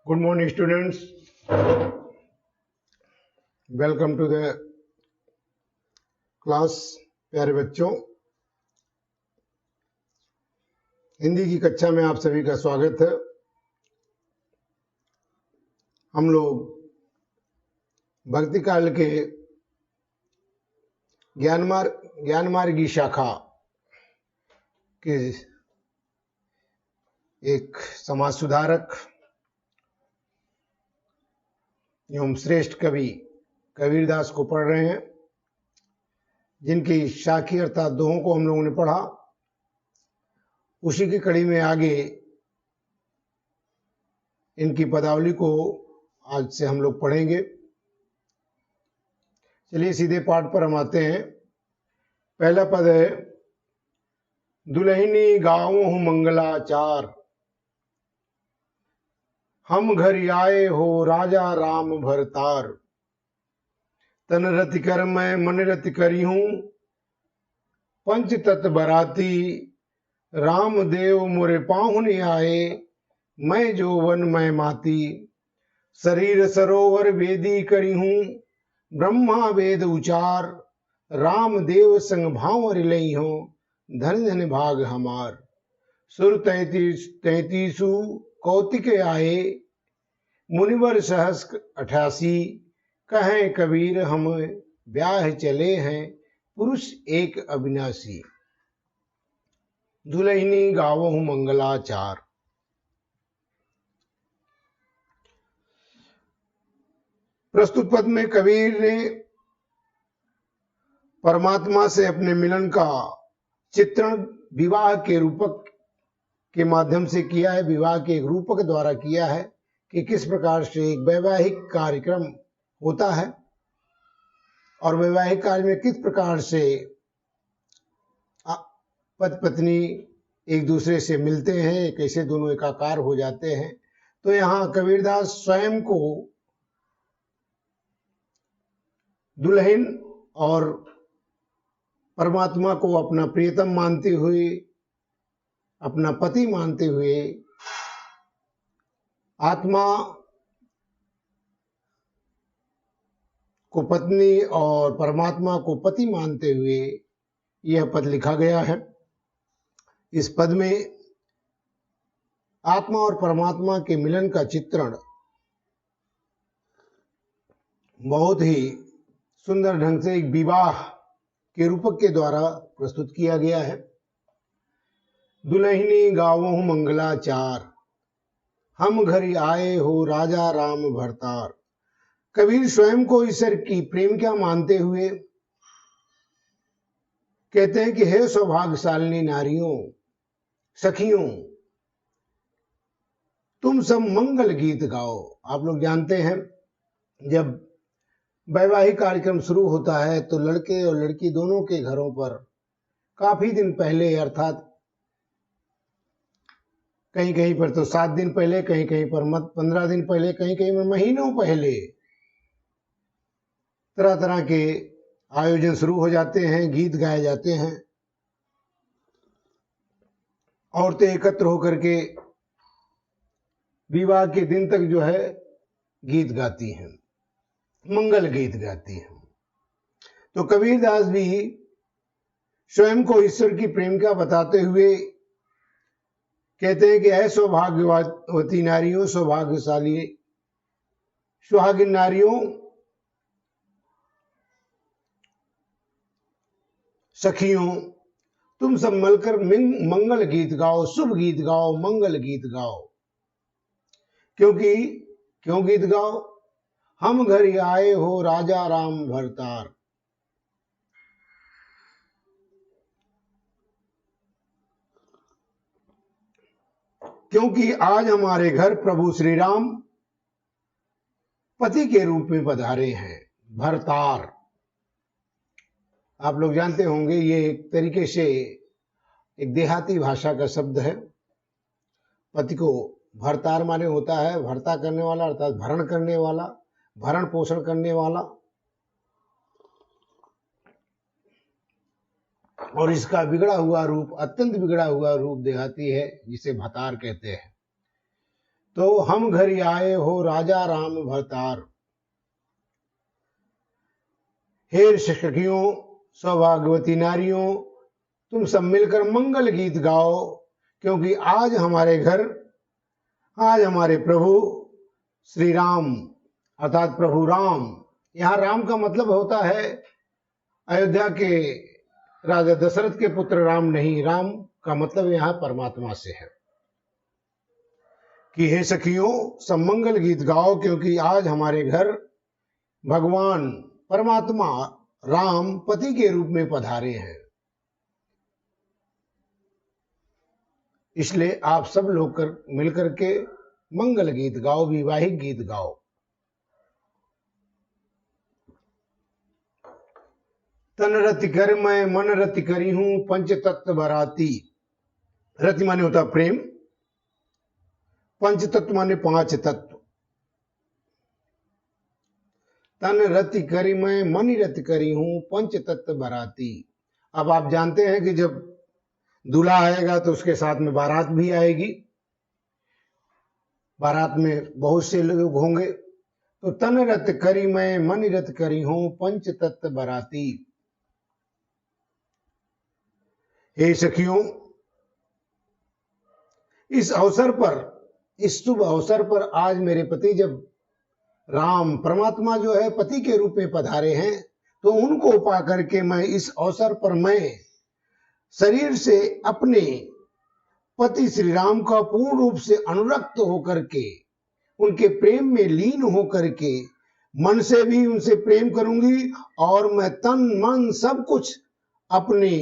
Good morning, students. Welcome to the class. प्यारे बच्चों, हिंदी की कक्षा में आप सभी का स्वागत है। हम लोग भक्ति काल के ज्ञानमार्गी शाखा के एक समाज सुधारक एवं श्रेष्ठ कवि कबीरदास को पढ़ रहे हैं, जिनकी शाखी अर्थात दोहों को हम लोगों ने पढ़ा। उसी की कड़ी में आगे इनकी पदावली को आज से हम लोग पढ़ेंगे। चलिए सीधे पाठ पर हम आते हैं। पहला पद है, दुल्हनी गावों मंगलाचार, हम घर आए हो राजा राम भरतार। तन रति कर मैं मन रति करी हूं, पंच तत् बराती। राम देव मोरे पाहुन आए, मैं जोवन मैं माती। शरीर सरोवर वेदी करी हूं, ब्रह्मा वेद उचार। राम देव संग भाव रिलई हो, धन धन भाग हमार। सुर 33 कौतिक आए, मुनिवर सहस्र 88। कहें कबीर हम ब्याह चले हैं, पुरुष एक अविनाशी। दुल्हनी गावों मंगलाचार। प्रस्तुत पद में कबीर ने परमात्मा से अपने मिलन का चित्रण विवाह के रूपक के माध्यम से किया है, विवाह के एक रूपक द्वारा किया है कि किस प्रकार से एक वैवाहिक कार्यक्रम होता है और वैवाहिक कार्य में किस प्रकार से पति पत्नी एक दूसरे से मिलते हैं, कैसे दोनों एकाकार हो जाते हैं। तो यहाँ कबीरदास स्वयं को दुल्हन और परमात्मा को अपना प्रियतम मानते हुए, अपना पति मानते हुए, आत्मा को पत्नी और परमात्मा को पति मानते हुए यह पद लिखा गया है। इस पद में आत्मा और परमात्मा के मिलन का चित्रण बहुत ही सुंदर ढंग से एक विवाह के रूपक के द्वारा प्रस्तुत किया गया है। दुल्हनी गावों मंगलाचार, हम घर आए हो राजा राम भरतार। कबीर स्वयं को ईश्वर की प्रेमिका मानते हुए कहते हैं कि हे सौभाग्यशालिनी नारियों, सखियों, तुम सब मंगल गीत गाओ। आप लोग जानते हैं, जब वैवाहिक कार्यक्रम शुरू होता है तो लड़के और लड़की दोनों के घरों पर काफी दिन पहले, अर्थात कहीं कहीं पर तो 7 दिन पहले, कहीं कहीं पर 15 दिन पहले, कहीं कहीं पर महीनों पहले तरह तरह के आयोजन शुरू हो जाते हैं, गीत गाए जाते हैं। औरतें एकत्र होकर के विवाह के दिन तक जो है गीत गाती हैं, मंगल गीत गाती हैं। तो कबीरदास भी स्वयं को ईश्वर की प्रेमिका बताते हुए कहते हैं कि ऐ सौभाग्यवती नारियों, सौभाग्यशाली सुहागिन नारियों, सखियों, तुम सब मिलकर मंगल गीत गाओ, शुभ गीत गाओ, मंगल गीत गाओ। क्यों गीत गाओ? हम घर आए हो राजा राम भरतार। क्योंकि आज हमारे घर प्रभु श्री राम पति के रूप में पधारे हैं। भरतार आप लोग जानते होंगे, ये एक तरीके से एक देहाती भाषा का शब्द है। पति को भरतार माने होता है भरता करने वाला, अर्थात भरण करने वाला, भरण पोषण करने वाला। और इसका बिगड़ा हुआ रूप, अत्यंत बिगड़ा हुआ रूप देहाती है, जिसे भतार कहते हैं। तो हम घर आए हो राजा राम भरतार। हे सखियों, सौभाग्यवती नारियों, तुम सब मिलकर मंगल गीत गाओ, क्योंकि आज हमारे प्रभु श्री राम अर्थात प्रभु राम, यहाँ राम का मतलब होता है अयोध्या के राजा दशरथ के पुत्र राम नहीं, राम का मतलब यहाँ परमात्मा से है कि हे सखियों, सब मंगल गीत गाओ, क्योंकि आज हमारे घर भगवान परमात्मा राम पति के रूप में पधारे हैं। इसलिए आप सब लोग मिलकर के मंगल गीत गाओ, वैवाहिक गीत गाओ। तन रति कर मैं मन रति करी हूं, पंच तत्व बराती। रति माने होता प्रेम, पंच तत्व माने पांच तत्व। तन रति करी मैं मन रति करी हूं, पंच तत्व बराती। अब आप जानते हैं कि जब दूल्हा आएगा तो उसके साथ में बारात भी आएगी, बारात में बहुत से लोग होंगे। तो तन रत करी मैं मन रत करी हूं, पंच तत्व बराती। हे सखियों, इस अवसर पर, इस शुभ अवसर पर आज मेरे पति जब राम परमात्मा जो है पति के रूप में पधारे हैं, तो उनको पा करके मैं इस अवसर पर मैं शरीर से अपने पति श्री राम का पूर्ण रूप से अनुरक्त होकर के, उनके प्रेम में लीन होकर के, मन से भी उनसे प्रेम करूंगी और मैं तन मन सब कुछ अपने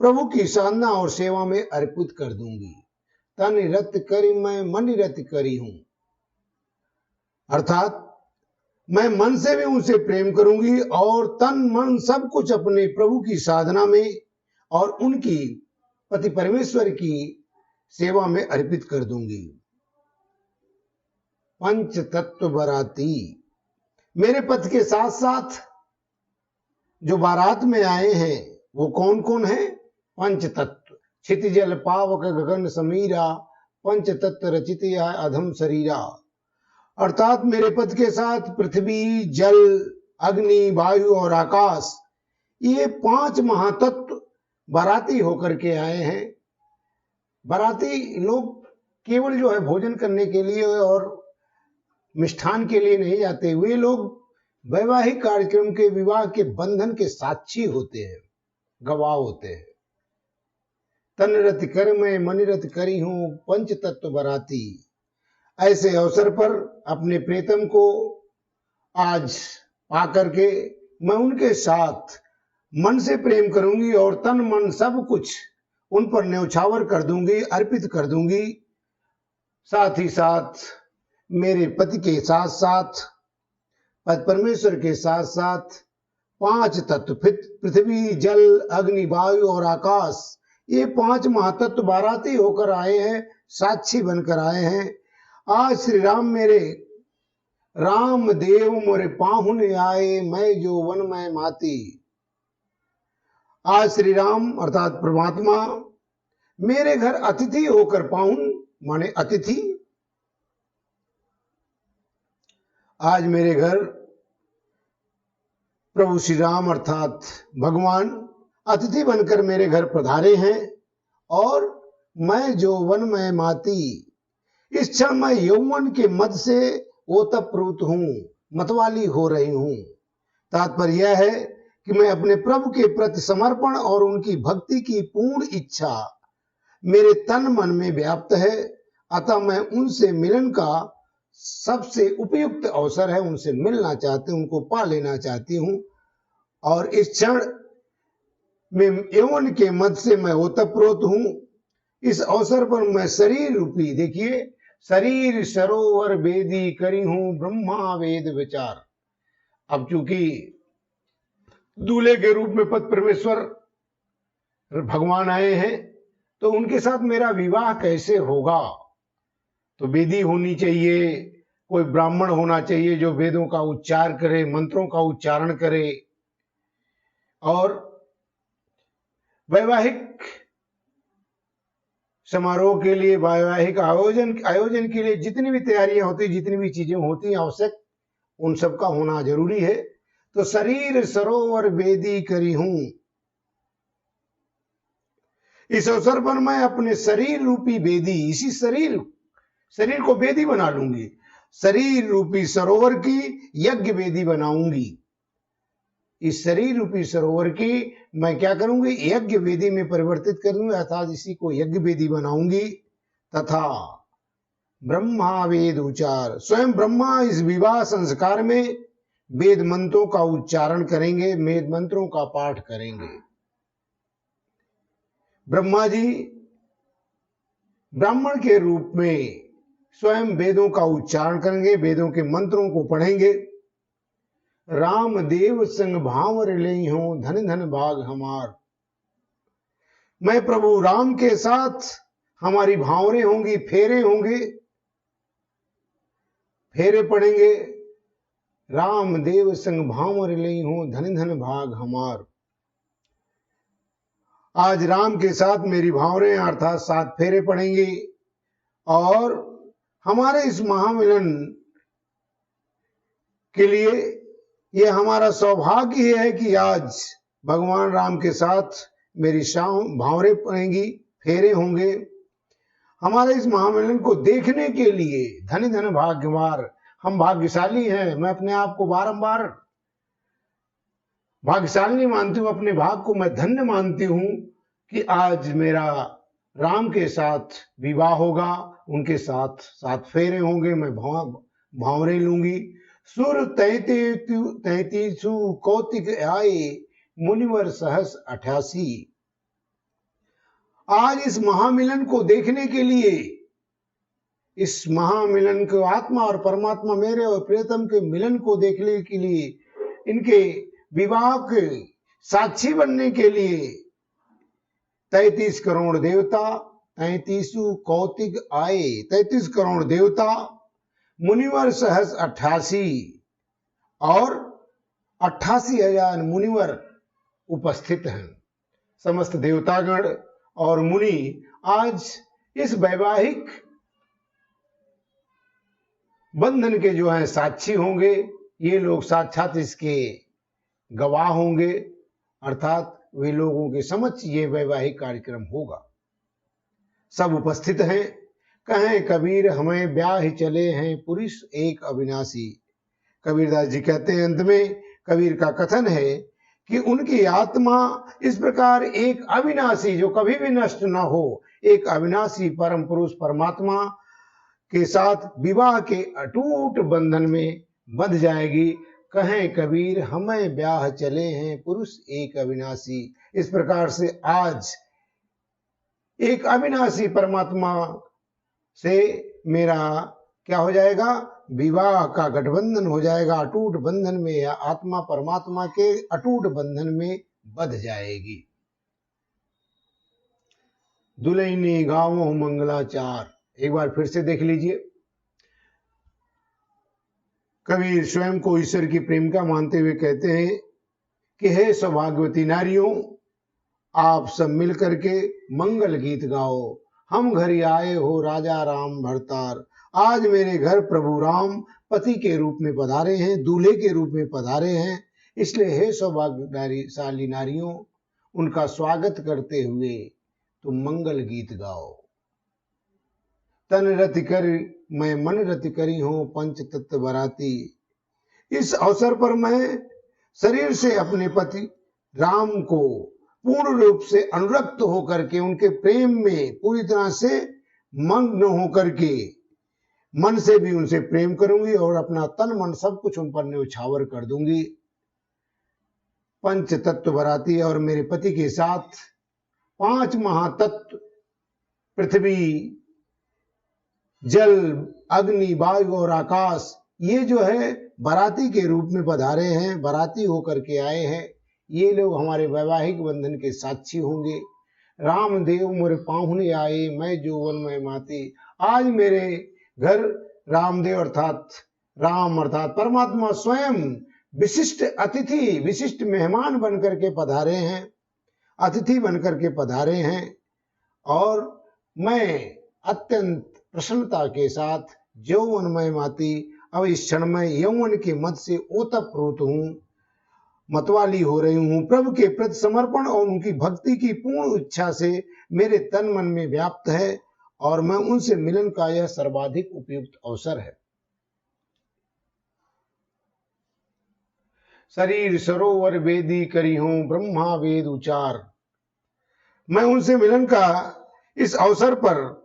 प्रभु की साधना और सेवा में अर्पित कर दूंगी। तन रत करी मैं मन रत करी हूं, अर्थात मैं मन से भी उनसे प्रेम करूंगी और तन मन सब कुछ अपने प्रभु की साधना में और उनकी पति परमेश्वर की सेवा में अर्पित कर दूंगी। पंच तत्व बराती, मेरे पति के साथ साथ जो बारात में आए हैं वो कौन कौन है? पंच तत्व। क्षितिजल पावक गगन समीरा, पंच तत्व रचित अधम शरीरा। अर्थात मेरे पति के साथ पृथ्वी, जल, अग्नि, वायु और आकाश, ये पांच महातत्व बाराती होकर के आए हैं। बाराती लोग केवल जो है भोजन करने के लिए और मिष्ठान के लिए नहीं जाते, वे लोग वैवाहिक कार्यक्रम के, विवाह के बंधन के साक्षी होते हैं, गवाह होते हैं। तन रति कर मैं मन रति करी हूं, पंच तत्व बराती। ऐसे अवसर पर अपने प्रीतम को आज पा करके मैं उनके साथ मन से प्रेम करूंगी और तन मन सब कुछ उन पर न्यौछावर कर दूंगी, अर्पित कर दूंगी। साथ ही साथ मेरे पति के साथ साथ परमेश्वर के साथ साथ पांच तत्व, पृथ्वी, जल, अग्नि, वायु और आकाश, ये पांच महातत्व बाराती होकर आए हैं, साक्षी बनकर आए हैं। आज श्री राम मेरे राम देव मोरे पाहुन आए, मैं जो वन में माती। आज श्री राम अर्थात परमात्मा मेरे घर अतिथि होकर, पाहुन माने अतिथि, आज मेरे घर प्रभु श्री राम अर्थात भगवान अतिथि बनकर मेरे घर पधारे हैं। और मैं जो वन में माती, इस क्षण मैं यौवन के मद से ओतप्रोत हूं, मतवाली हो रही हूं। तात्पर्य यह है कि मैं अपने प्रभु के प्रति समर्पण और उनकी भक्ति की पूर्ण इच्छा मेरे तन मन में व्याप्त है। अतः मैं उनसे मिलन का सबसे उपयुक्त अवसर है, उनसे मिलना चाहती हूं, उनको पा लेना चाहती हूं। और इस क्षण में यौवन के मद से मैं ओतप्रोत हूं। इस अवसर पर मैं शरीर रूपी, देखिए, शरीर सरोवर वेदी करी हूं, ब्रह्मा वेद विचार। अब चूंकि दूल्हे के रूप में पति परमेश्वर भगवान आए हैं, तो उनके साथ मेरा विवाह कैसे होगा? तो वेदी होनी चाहिए, कोई ब्राह्मण होना चाहिए जो वेदों का उच्चार करे, मंत्रों का उच्चारण करे। और वैवाहिक समारोह के लिए, वैवाहिक आयोजन के लिए जितनी भी तैयारियां होती, जितनी भी चीजें होती आवश्यक, उन सब का होना जरूरी है। तो शरीर सरोवर वेदी करी हूं, इस अवसर पर मैं अपने शरीर रूपी वेदी, इसी शरीर को वेदी बना लूंगी, शरीर रूपी सरोवर की यज्ञ वेदी बनाऊंगी। इस शरीर रूपी सरोवर की मैं क्या करूंगी, यज्ञ वेदी में परिवर्तित कर दूंगी, अर्थात इसी को यज्ञ वेदी बनाऊंगी। तथा ब्रह्मा वेद उच्चार, स्वयं ब्रह्मा इस विवाह संस्कार में वेद मंत्रों का उच्चारण करेंगे, वेद मंत्रों का पाठ करेंगे। ब्रह्मा जी ब्राह्मण के रूप में स्वयं वेदों का उच्चारण करेंगे, वेदों के मंत्रों को पढ़ेंगे। राम देव संग भावर ले हो, धन धन भाग हमार, मैं प्रभु राम के साथ हमारी भावरें होंगी, फेरे होंगे, फेरे पड़ेंगे। राम देव संग भावर ले हो, धन धन भाग हमार, आज राम के साथ मेरी भावरें अर्थात 7 फेरे पड़ेंगे। और हमारे इस महामिलन के लिए यह हमारा सौभाग्य है कि आज भगवान राम के साथ मेरी शाम भावरें पड़ेंगी, फेरे होंगे। हमारे इस महामिलन को देखने के लिए धनी धन भाग्यवार, हम भाग्यशाली हैं। मैं अपने आप को बारंबार भाग्यशाली मानती हूँ, अपने भाग को मैं धन्य मानती हूँ कि आज मेरा राम के साथ विवाह होगा, उनके साथ 7 फेरे होंगे, मैं भावरें लूंगी। सुर 33 कौतिक आए, मुनिवर सहस 88। आज इस महामिलन को देखने के लिए, इस महामिलन को, आत्मा और परमात्मा मेरे और प्रियतम के मिलन को देखने के लिए, इनके विवाह के साक्षी बनने के लिए 33 करोड़ देवता, 33 कौतिक आए, 33 करोड़ देवता, मुनिवर सहस 88 और 88,000 मुनिवर उपस्थित हैं। समस्त देवतागण और मुनि आज इस वैवाहिक बंधन के जो हैं साक्षी होंगे। ये लोग साक्षात इसके गवाह होंगे, अर्थात वे लोगों के समक्ष ये वैवाहिक कार्यक्रम होगा। सब उपस्थित हैं। कहें कबीर हमें ब्याह चले हैं, पुरुष एक अविनाशी। कबीरदास जी कहते हैं, अंत में कबीर का कथन है कि उनकी आत्मा इस प्रकार एक अविनाशी, जो कभी भी नष्ट ना हो, एक अविनाशी परम पुरुष परमात्मा के साथ विवाह के अटूट बंधन में बंध जाएगी। कहें कबीर हमें ब्याह चले हैं, पुरुष एक अविनाशी। इस प्रकार से आज एक अविनाशी परमात्मा से मेरा क्या हो जाएगा, विवाह का गठबंधन हो जाएगा। अटूट बंधन में, या आत्मा परमात्मा के अटूट बंधन में बंध जाएगी। दुल्हनी गावों मंगलाचार, एक बार फिर से देख लीजिए। कबीर स्वयं को ईश्वर की प्रेमिका मानते हुए कहते हैं कि हे सौभाग्यवती नारियों, आप सब मिल करके मंगल गीत गाओ। हम घर आए हो राजा राम भरतार, आज मेरे घर प्रभु राम पति के रूप में पधारे हैं, दूल्हे के रूप में पधारे हैं। इसलिए हे सौभाग्यशाली नारियों, उनका स्वागत करते हुए तुम मंगल गीत गाओ। तन रति कर मैं मन रति करी हूं, पंच तत्व बराती। इस अवसर पर मैं शरीर से अपने पति राम को पूर्ण रूप से अनुरक्त होकर के, उनके प्रेम में पूरी तरह से मग्न होकर के, मन से भी उनसे प्रेम करूंगी और अपना तन मन सब कुछ उन पर न्यौछावर कर दूंगी। पंच तत्व बराती, और मेरे पति के साथ 5 महातत्व पृथ्वी, जल, अग्नि, वायु और आकाश, ये जो है बाराती के रूप में पधारे हैं, बाराती होकर के आए हैं। ये लोग हमारे वैवाहिक बंधन के साक्षी होंगे। रामदेव मोरे पाहुने आए, मैं जोवन में माती। आज मेरे घर रामदेव अर्थात राम अर्थात परमात्मा स्वयं विशिष्ट अतिथि, विशिष्ट मेहमान बनकर के पधारे हैं, अतिथि बनकर के पधारे हैं। और मैं अत्यंत प्रसन्नता के साथ यौवनमय माती अब इस क्षण में यौवन के मद से ओतप्रोत हूं, मतवाली हो रही हूं। प्रभु के प्रति समर्पण और उनकी भक्ति की पूर्ण इच्छा से मेरे तन मन में व्याप्त है और मैं उनसे मिलन का यह सर्वाधिक उपयुक्त अवसर है। शरीर सरोवर वेदी करी हूं ब्रह्मा वेद उचार। मैं उनसे मिलन का इस अवसर पर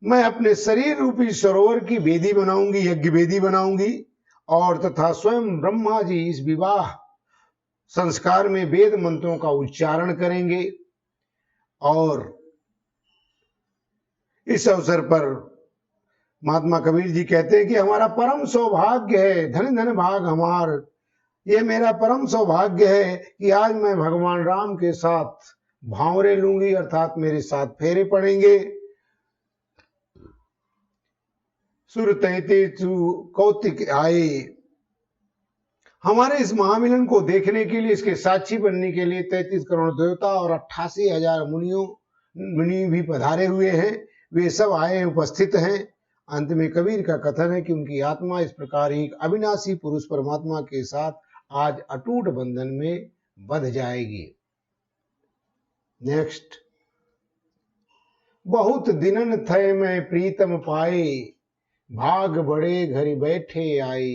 मैं अपने शरीर रूपी सरोवर की वेदी बनाऊंगी, यज्ञ वेदी बनाऊंगी, और तथा स्वयं ब्रह्मा जी इस विवाह संस्कार में वेद मंत्रों का उच्चारण करेंगे। और इस अवसर पर महात्मा कबीर जी कहते हैं कि हमारा परम सौभाग्य है, धन धन भाग हमार, ये मेरा परम सौभाग्य है कि आज मैं भगवान राम के साथ भांवरे लूंगी, अर्थात मेरे साथ फेरे पड़ेंगे। सुर तैते कौतिक आए। हमारे इस महामिलन को देखने के लिए, इसके साक्षी बनने के लिए 33 करोड़ देवता और 88,000 मुनि भी पधारे हुए हैं। वे सब आए उपस्थित हैं। अंत में कबीर का कथन है कि उनकी आत्मा इस प्रकार एक अविनाशी पुरुष परमात्मा के साथ आज अटूट बंधन में बंध जाएगी। नेक्स्ट। बहुत दिनन थे मैं प्रीतम पाए, भाग बड़े घरी बैठे आए।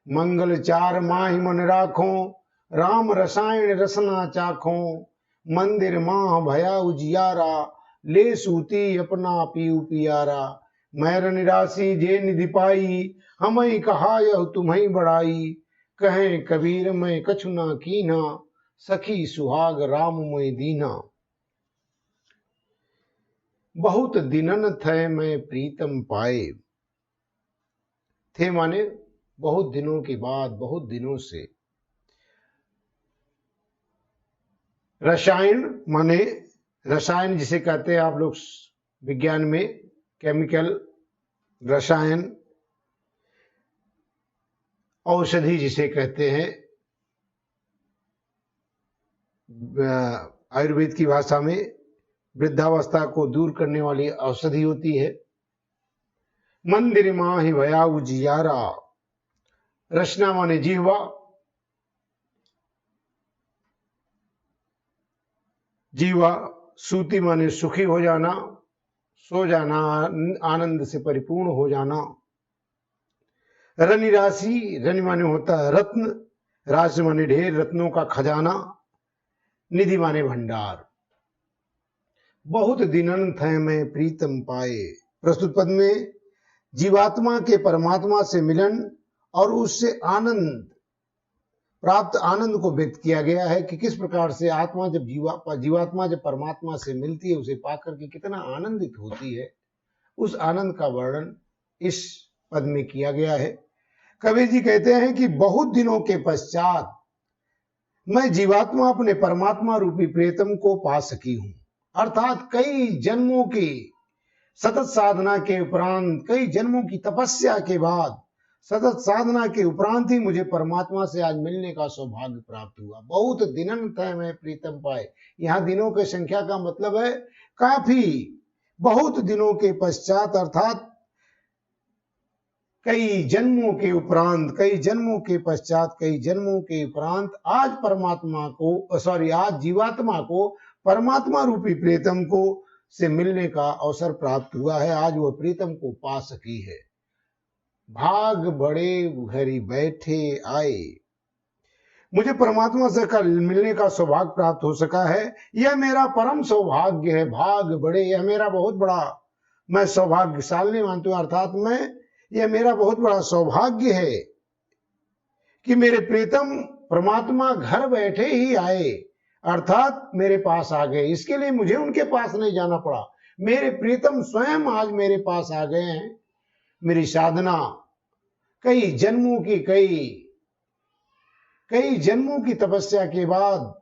मंगल चार माहि मन राखो, राम रसायन रसना चाखो। मंदिर माह भया उजियारा, ले सूती अपना पीऊ पियारा। मैर निराशी जे निधि पाई, हमई कहा यह तुम्हें बड़ाई। कहें कबीर मैं कछु ना कीना, सखी सुहाग राम मैं दीना। बहुत दिनन थे मैं प्रीतम पाए। थे माने बहुत दिनों के बाद, बहुत दिनों से। रसायन माने, रसायन जिसे कहते हैं आप लोग विज्ञान में केमिकल रसायन, औषधि जिसे कहते हैं आयुर्वेद की भाषा में, वृद्धावस्था को दूर करने वाली औषधि होती है। मंदिर माहि भया उजियारा। रचना माने जिह्वा, जीवा। सूती माने सुखी हो जाना, सो जाना, आनंद से परिपूर्ण हो जाना। रनि राशि, रनि माने होता है रत्न, राशि माने ढेर, रत्नों का खजाना। निधि माने भंडार। बहुत दिनन थे मैं प्रीतम पाए। प्रस्तुत पद में जीवात्मा के परमात्मा से मिलन और उससे आनंद, प्राप्त आनंद को व्यक्त किया गया है कि किस प्रकार से आत्मा जब जीवात्मा जब परमात्मा से मिलती है, उसे पाकर के कितना आनंदित होती है, उस आनंद का वर्णन इस पद में किया गया है। कबीर जी कहते हैं कि बहुत दिनों के पश्चात मैं जीवात्मा अपने परमात्मा रूपी प्रियतम को पा सकी हूं। अर्थात कई जन्मों की सतत साधना के उपरांत, कई जन्मों की तपस्या के बाद, सतत साधना के उपरांत ही मुझे परमात्मा से आज मिलने का सौभाग्य प्राप्त हुआ। बहुत दिनन थे मैं प्रीतम पाए। यहाँ दिनों की संख्या का मतलब है काफी, बहुत दिनों के पश्चात, अर्थात कई जन्मों के उपरांत, कई जन्मों के पश्चात, कई जन्मों के उपरांत आज परमात्मा को, आज जीवात्मा को परमात्मा रूपी प्रीतम को से मिलने का अवसर प्राप्त हुआ है। आज वह प्रीतम को पा सकी है। भाग बड़े घरी बैठे आए। मुझे परमात्मा से कल मिलने का सौभाग्य प्राप्त हो सका है। यह मेरा परम सौभाग्य है। भाग बड़े, यह मेरा बहुत बड़ा, मैं सौभाग्यशाली मानता हूं, अर्थात यह मेरा बहुत बड़ा सौभाग्य है कि मेरे प्रीतम परमात्मा घर बैठे ही आए, अर्थात मेरे पास आ गए। इसके लिए मुझे उनके पास नहीं जाना पड़ा, मेरे प्रीतम स्वयं आज मेरे पास आ गए हैं। मेरी साधना कई जन्मों की तपस्या के बाद